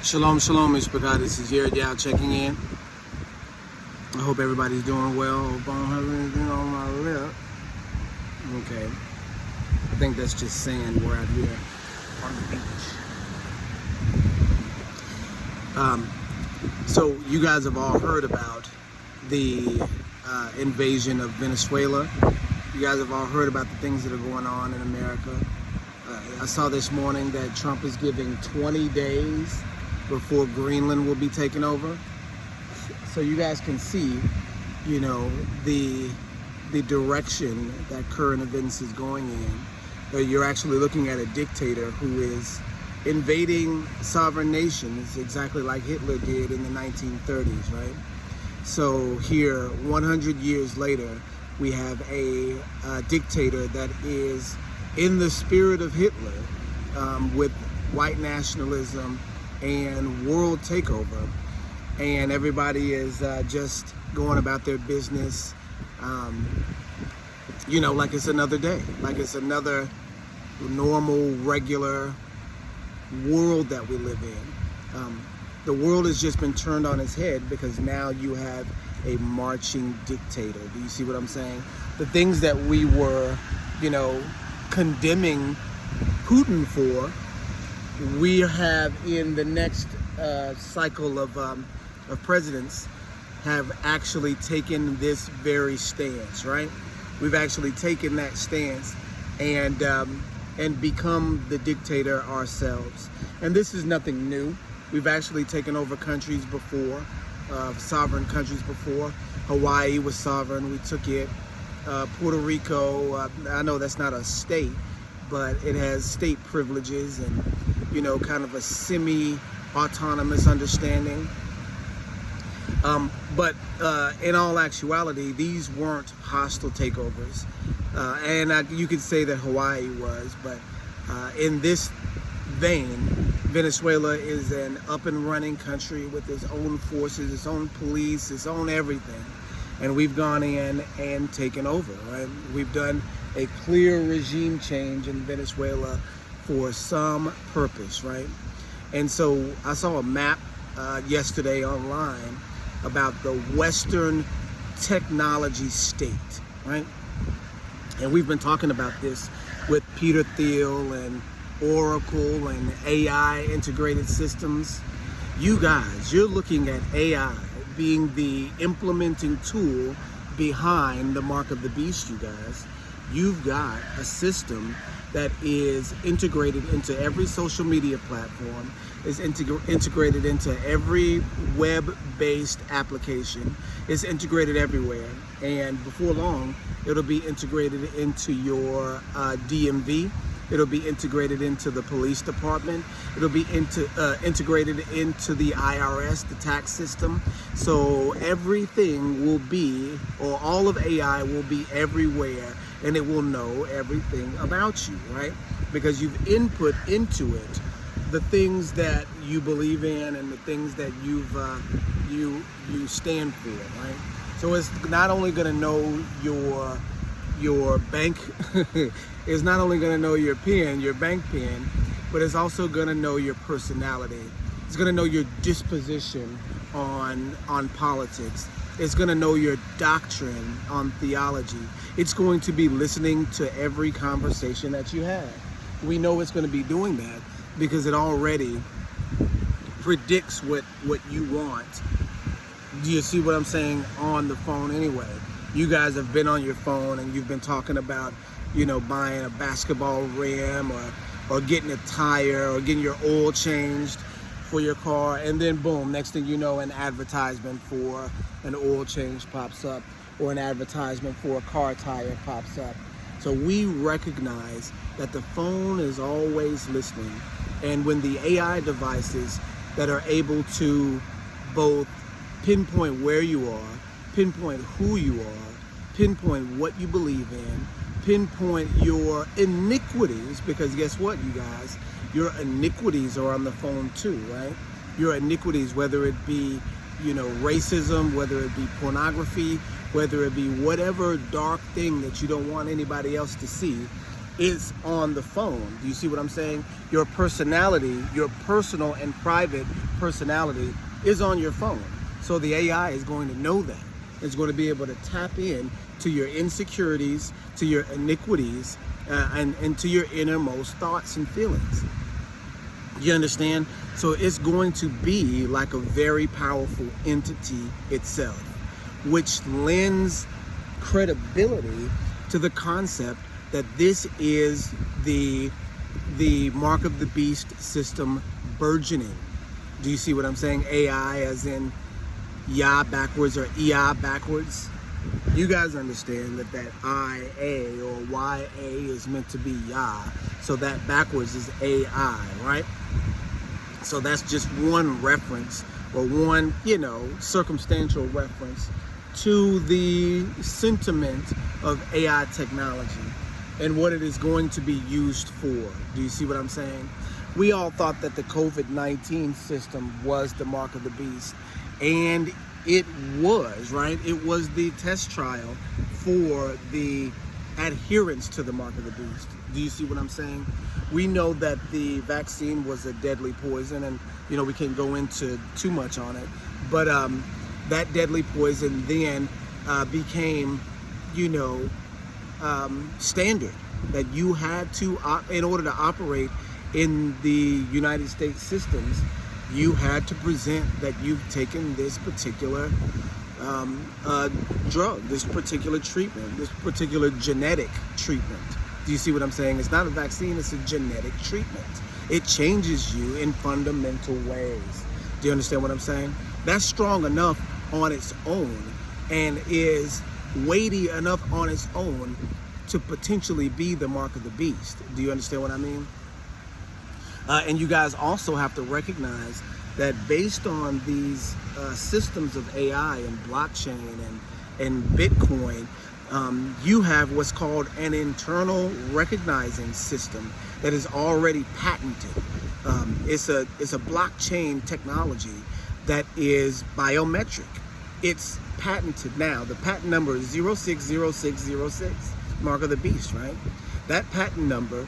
Shalom, shalom, Mishpachah. This is Jared Yao checking in. I hope everybody's doing well. Hope I don't have anything on my lip. Okay. I think that's just sand. We're out here on the beach. So you guys have all heard about the invasion of Venezuela. You guys have all heard about the things that are going on in America. I saw this morning that Trump is giving 20 days before Greenland will be taken over. So you guys can see, the direction that current events is going in. You're actually looking at a dictator who is invading sovereign nations, exactly like Hitler did in the 1930s, right? So here, 100 years later, we have a dictator that is in the spirit of Hitler, with white nationalism and world takeover, and everybody is just going about their business, like it's another day, like it's another normal, regular world that we live in. The world has just been turned on its head because now you have a marching dictator. Do you see what I'm saying? The things that we were, condemning Putin for, we have in the next cycle of presidents have actually taken this very stance, right? We've actually taken that stance and become the dictator ourselves. And this is nothing new. We've actually taken over countries before, sovereign countries before. Hawaii was sovereign, we took it. Puerto Rico, I know that's not a state, but it has state privileges and, kind of a semi-autonomous understanding. But in all actuality, these weren't hostile takeovers. And you could say that Hawaii was, but in this vein, Venezuela is an up and running country with its own forces, its own police, its own everything. And we've gone in and taken over, right? We've done a clear regime change in Venezuela for some purpose, right? And so I saw a map yesterday online about the Western technology state, right? And we've been talking about this with Peter Thiel and Oracle and AI integrated systems. You guys, you're looking at AI being the implementing tool behind the mark of the beast, you guys. You've got a system that is integrated into every social media platform, is integrated into every web-based application, is integrated everywhere. And before long, it'll be integrated into your DMV. It'll be integrated into the police department. It'll be integrated into the IRS, the tax system. So everything will be, or all of AI will be everywhere, and it will know everything about you, right? Because you've input into it the things that you believe in and the things that you stand for, right? So it's not only going to know your bank is not only going to know your PIN, your bank PIN, but it's also going to know your personality. It's going to know your disposition on politics. It's going to know your doctrine on theology. It's going to be listening to every conversation that you have. We know it's going to be doing that because it already predicts what you want. Do you see what I'm saying? On the phone anyway. You guys have been on your phone and you've been talking about, buying a basketball rim or getting a tire or getting your oil changed for your car. And then boom, next thing you know, an advertisement for an oil change pops up or an advertisement for a car tire pops up. So we recognize that the phone is always listening. And when the AI devices that are able to both pinpoint where you are, pinpoint who you are, pinpoint what you believe in, pinpoint your iniquities, because guess what, you guys? Your iniquities are on the phone too, right? Your iniquities, whether it be, racism, whether it be pornography, whether it be whatever dark thing that you don't want anybody else to see, is on the phone. Do you see what I'm saying? Your personality, your personal and private personality is on your phone. So the AI is going to know that. It's going to be able to tap in to your insecurities, to your iniquities, and to your innermost thoughts and feelings. You understand? So it's going to be like a very powerful entity itself, which lends credibility to the concept that this is the mark of the beast system burgeoning. Do you see what I'm saying? AI as in Yah backwards or EI backwards. You guys understand that IA or YA is meant to be Yah. So that backwards is AI, right? So that's just one reference or one, circumstantial reference to the sentiment of AI technology and what it is going to be used for. Do you see what I'm saying? We all thought that the COVID-19 system was the mark of the beast, and it was, right? It was the test trial for the adherence to the mark of the beast. Do you see what I'm saying? We know that the vaccine was a deadly poison, and we can't go into too much on it, but that deadly poison then became, standard that you had to, in order to operate in the United States systems, you had to present that you've taken this particular drug, this particular treatment, this particular genetic treatment. Do you see what I'm saying? It's not a vaccine, it's a genetic treatment. It changes you in fundamental ways. Do you understand what I'm saying? That's strong enough on its own and is weighty enough on its own to potentially be the mark of the beast. Do you understand what I mean? And you guys also have to recognize that based on these systems of AI and blockchain and Bitcoin, you have what's called an internal recognizing system that is already patented. It's a blockchain technology that is biometric. It's patented now. The patent number is 060606, mark of the beast, right? That patent number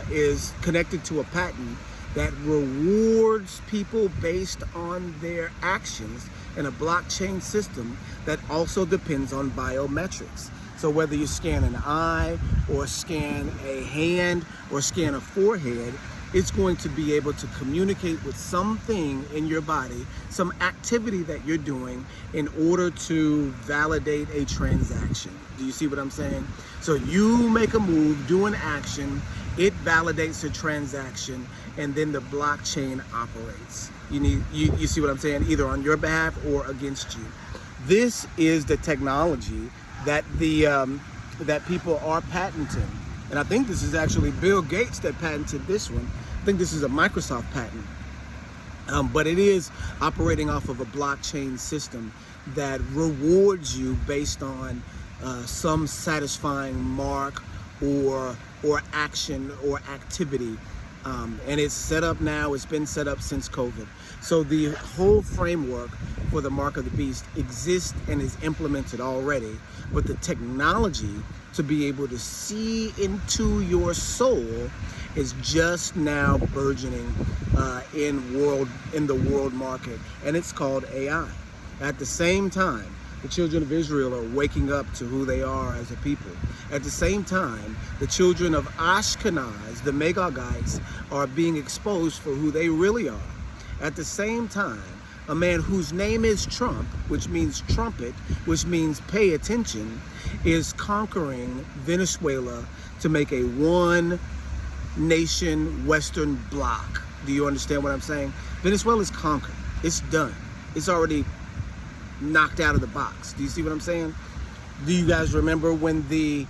is connected to a patent that rewards people based on their actions in a blockchain system that also depends on biometrics. So whether you scan an eye or scan a hand or scan a forehead, it's going to be able to communicate with something in your body, some activity that you're doing in order to validate a transaction. Do you see what I'm saying? So you make a move, do an action, it validates a transaction, and then the blockchain operates. You see what I'm saying? Either on your behalf or against you. This is the technology that that people are patenting. And I think this is actually Bill Gates that patented this one. I think this is a Microsoft patent. But it is operating off of a blockchain system that rewards you based on some satisfying mark or action or activity. And it's set up now, it's been set up since COVID. So the whole framework for the mark of the beast exists and is implemented already, but the technology to be able to see into your soul is just now burgeoning in the world market, and it's called AI. At the same time, the children of Israel are waking up to who they are as a people. At the same time, the children of Ashkenaz, the Magogites, are being exposed for who they really are. At the same time, a man whose name is Trump, which means trumpet, which means pay attention, is conquering Venezuela to make a one nation Western bloc. Do you understand what I'm saying? Venezuela's conquered. It's done. It's already knocked out of the box. Do you see what I'm saying? Do you guys remember when the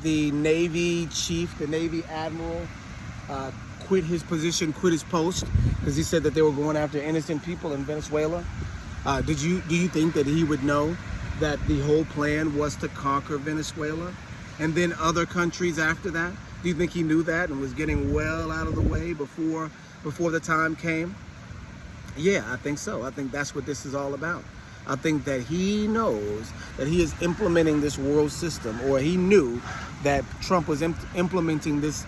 Navy chief, the Navy admiral, quit his position, quit his post because he said that they were going after innocent people in Venezuela? Do you think that he would know that the whole plan was to conquer Venezuela and then other countries after that? Do you think he knew that and was getting well out of the way before the time came? Yeah, I think so. I think that's what this is all about. I think that he knows that he is implementing this world system, or he knew that Trump was implementing this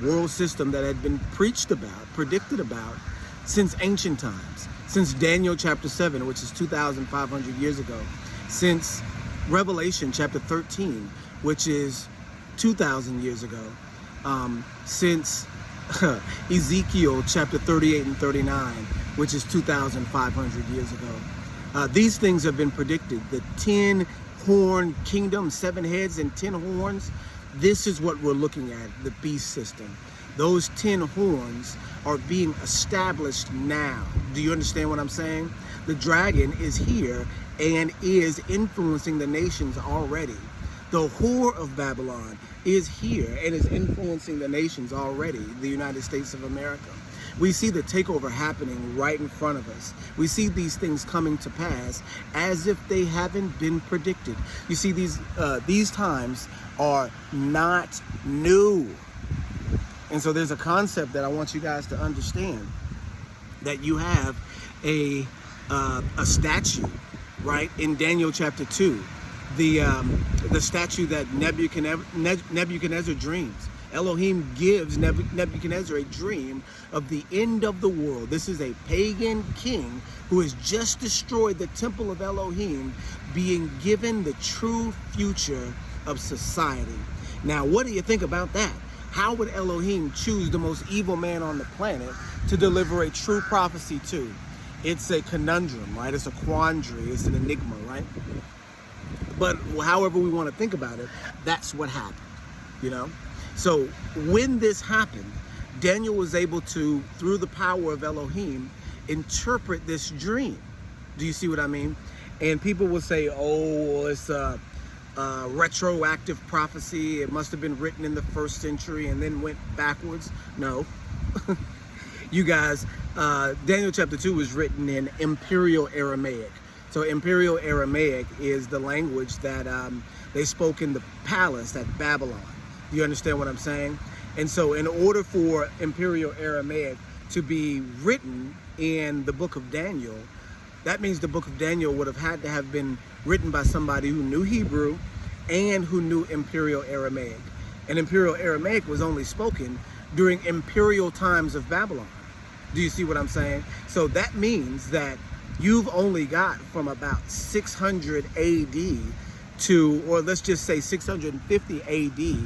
world system that had been preached about, predicted about since ancient times, since Daniel chapter 7, which is 2,500 years ago, since Revelation chapter 13, which is 2,000 years ago, since Ezekiel chapter 38 and 39, which is 2,500 years ago. These things have been predicted. The 10-horn kingdom, 7 heads and 10 horns, this is what we're looking at, the beast system. Those 10 horns are being established now. Do you understand what I'm saying? The dragon is here and is influencing the nations already. The whore of Babylon is here and is influencing the nations already, the United States of America. We see the takeover happening right in front of us. We see these things coming to pass as if they haven't been predicted. You see, these times are not new. And so there's a concept that I want you guys to understand, that you have a statue, right, in Daniel chapter 2, the statue that Nebuchadnezzar dreams. Elohim gives Nebuchadnezzar a dream of the end of the world. This is a pagan king who has just destroyed the temple of Elohim, being given the true future of society. Now, what do you think about that? How would Elohim choose the most evil man on the planet to deliver a true prophecy to? It's a conundrum, right? It's a quandary. It's an enigma, right? But however we want to think about it, that's what happened, you know? So when this happened, Daniel was able to, through the power of Elohim, interpret this dream. Do you see what I mean? And people will say, oh, it's a retroactive prophecy. It must have been written in the 1st century and then went backwards. No. You guys, Daniel chapter 2 was written in Imperial Aramaic. So Imperial Aramaic is the language that they spoke in the palace at Babylon. You understand what I'm saying? And so in order for Imperial Aramaic to be written in the book of Daniel, that means the book of Daniel would have had to have been written by somebody who knew Hebrew and who knew Imperial Aramaic. And Imperial Aramaic was only spoken during imperial times of Babylon. Do you see what I'm saying? So that means that you've only got from about 600 AD to, or let's just say 650 AD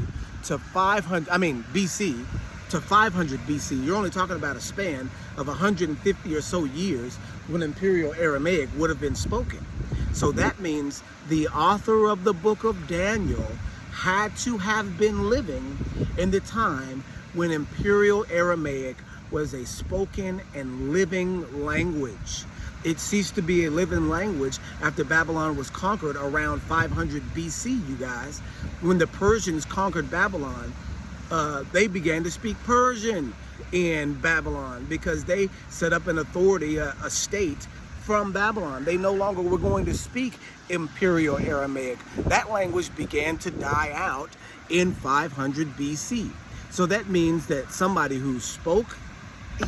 to 500, BC to 500 BC. You're only talking about a span of 150 or so years when Imperial Aramaic would have been spoken. So that means the author of the book of Daniel had to have been living in the time when Imperial Aramaic was a spoken and living language. It ceased to be a living language after Babylon was conquered around 500 BC, you guys. When the Persians conquered Babylon, they began to speak Persian in Babylon because they set up an authority, a state from Babylon. They no longer were going to speak Imperial Aramaic. That language began to die out in 500 BC. So that means that somebody who spoke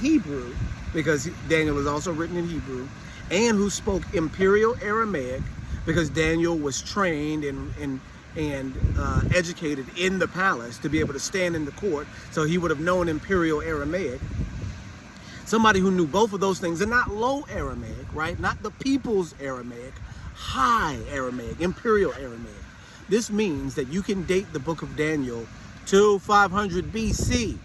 Hebrew, because Daniel was also written in Hebrew, and who spoke Imperial Aramaic, because Daniel was trained and educated in the palace to be able to stand in the court, so he would have known Imperial Aramaic. Somebody who knew both of those things, and not low Aramaic, right? Not the people's Aramaic, high Aramaic, Imperial Aramaic. This means that you can date the book of Daniel to 500 BC.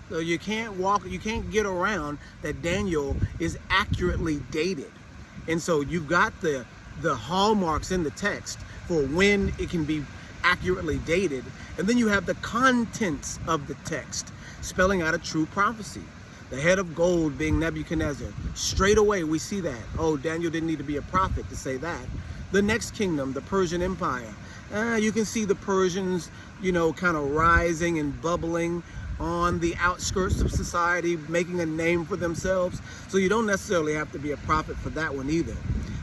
So you can't get around that Daniel is accurately dated. And so you've got the hallmarks in the text for when it can be accurately dated. And then you have the contents of the text spelling out a true prophecy. The head of gold being Nebuchadnezzar. Straight away we see that. Oh, Daniel didn't need to be a prophet to say that. The next kingdom, the Persian Empire. You can see the Persians, kind of rising and bubbling on the outskirts of society, making a name for themselves. So you don't necessarily have to be a prophet for that one either.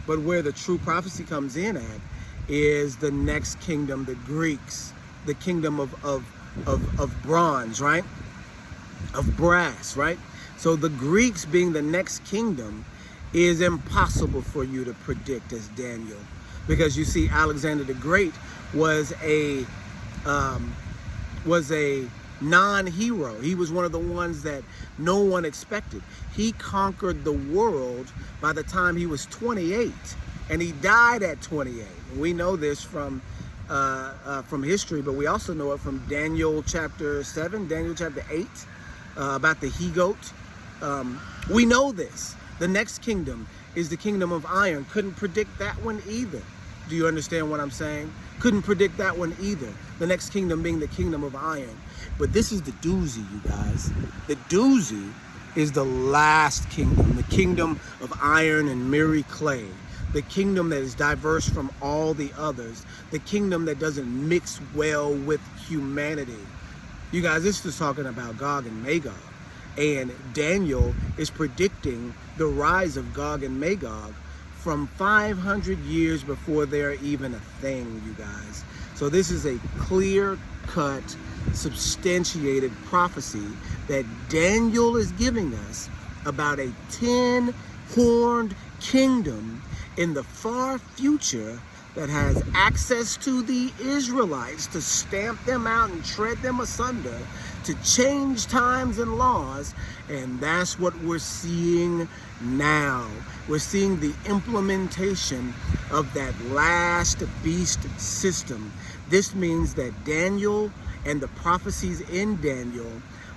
But where the true prophecy comes in at is the next kingdom, the Greeks, the kingdom of bronze, right? Of brass, right? So the Greeks being the next kingdom is impossible for you to predict as Daniel, because you see Alexander the Great was a non-hero. He was one of the ones that no one expected. He conquered the world by the time he was 28, and he died at 28. We know this from history, but we also know it from Daniel chapter 7, Daniel chapter 8, about the he-goat. We know this. The next kingdom is the kingdom of iron. Couldn't predict that one either. Do you understand what I'm saying? Couldn't predict that one either. The next kingdom being the kingdom of iron. But this is the doozy, you guys. The doozy is the last kingdom, the kingdom of iron and mirror clay. The kingdom that is diverse from all the others. The kingdom that doesn't mix well with humanity. You guys, this is talking about Gog and Magog. And Daniel is predicting the rise of Gog and Magog from 500 years before they're even a thing, you guys. So this is a clear-cut, substantiated prophecy that Daniel is giving us about a 10-horned kingdom in the far future that has access to the Israelites to stamp them out and tread them asunder, to change times and laws. And that's what we're seeing now. We're seeing the implementation of that last beast system. This means that Daniel and the prophecies in Daniel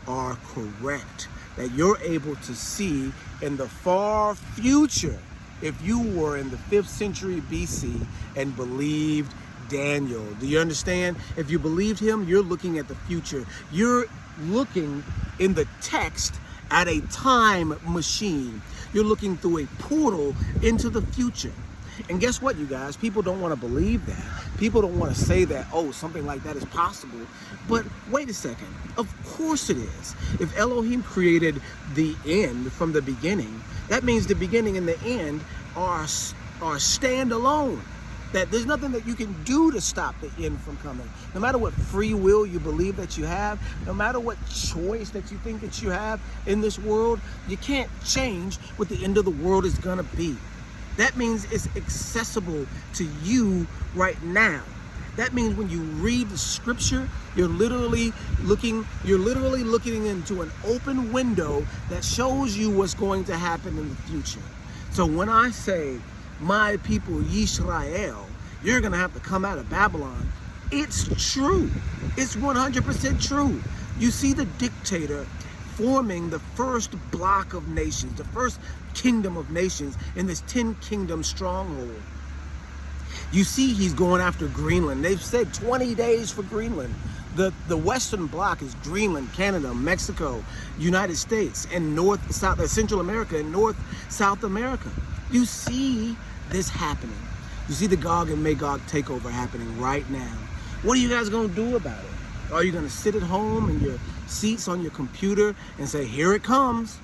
are correct, that you're able to see in the far future. If you were in the 5th century BC and believed Daniel, do you understand? If you believed him, you're looking at the future. You're looking in the text at a time machine. You're looking through a portal into the future. And guess what, you guys? People don't want to believe that. People don't want to say that, oh, something like that is possible. But wait a second. Of course it is. If Elohim created the end from the beginning, that means the beginning and the end are standalone. That there's nothing that you can do to stop the end from coming. No matter what free will you believe that you have, no matter what choice that you think that you have in this world, you can't change what the end of the world is gonna be. That means it's accessible to you right now. That means when you read the scripture, you're literally looking into an open window that shows you what's going to happen in the future. So when I say, my people Yisrael, you're going to have to come out of Babylon, it's true. It's 100% true. You see the dictator forming the first block of nations, the first kingdom of nations in this 10-kingdom stronghold. You see he's going after Greenland. They've said 20 days for Greenland. The Western bloc is Greenland, Canada, Mexico, United States, and Central America and North South America. You see this happening. You see the Gog and Magog takeover happening right now. What are you guys going to do about it? Are you going to sit at home in your seats on your computer and say, here it comes?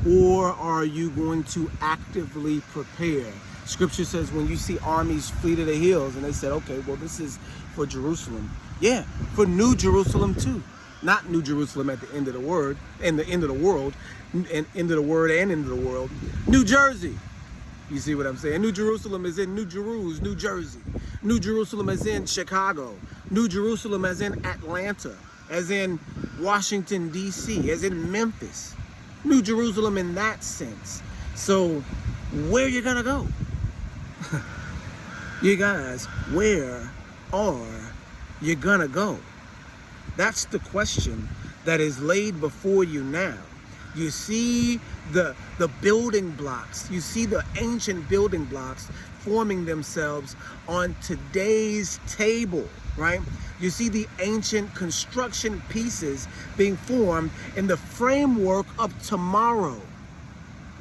Or are you going to actively prepare? Scripture says when you see armies flee to the hills, and they said, okay, well, this is for Jerusalem. Yeah, for New Jerusalem too. Not New Jerusalem at the end of the word, and the end of the world, and end of the word and end of the world. New Jersey. You see what I'm saying? New Jerusalem is in New Jersey. New Jerusalem is in Chicago. New Jerusalem as in Atlanta, as in Washington, D.C., as in Memphis. New Jerusalem in that sense. So where you gonna go? You guys, where are you gonna go? That's the question that is laid before you now. You see the building blocks. You see the ancient building blocks forming themselves on today's table, right? You see the ancient construction pieces being formed in the framework of tomorrow.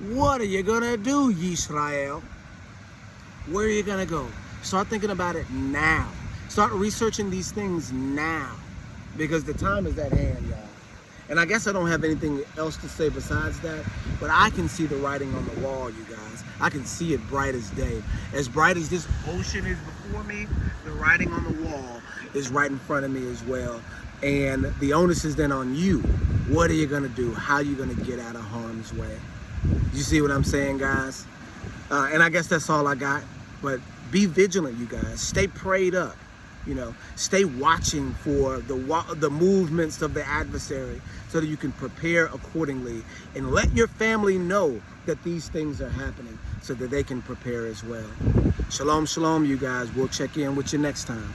What are you gonna do, Yisrael? Where are you gonna go? Start thinking about it now. Start researching these things now, because the time is at hand, y'all. And I guess I don't have anything else to say besides that, but I can see the writing on the wall, you guys. I can see it bright as day. As bright as this ocean is before me, the writing on the wall is right in front of me as well. And the onus is then on you. What are you gonna do? How are you gonna get out of harm's way? You see what I'm saying, guys? And I guess that's all I got. But be vigilant, you guys. Stay prayed up. Stay watching for the movements of the adversary so that you can prepare accordingly, and let your family know that these things are happening so that they can prepare as well. Shalom, shalom, you guys. We'll check in with you next time.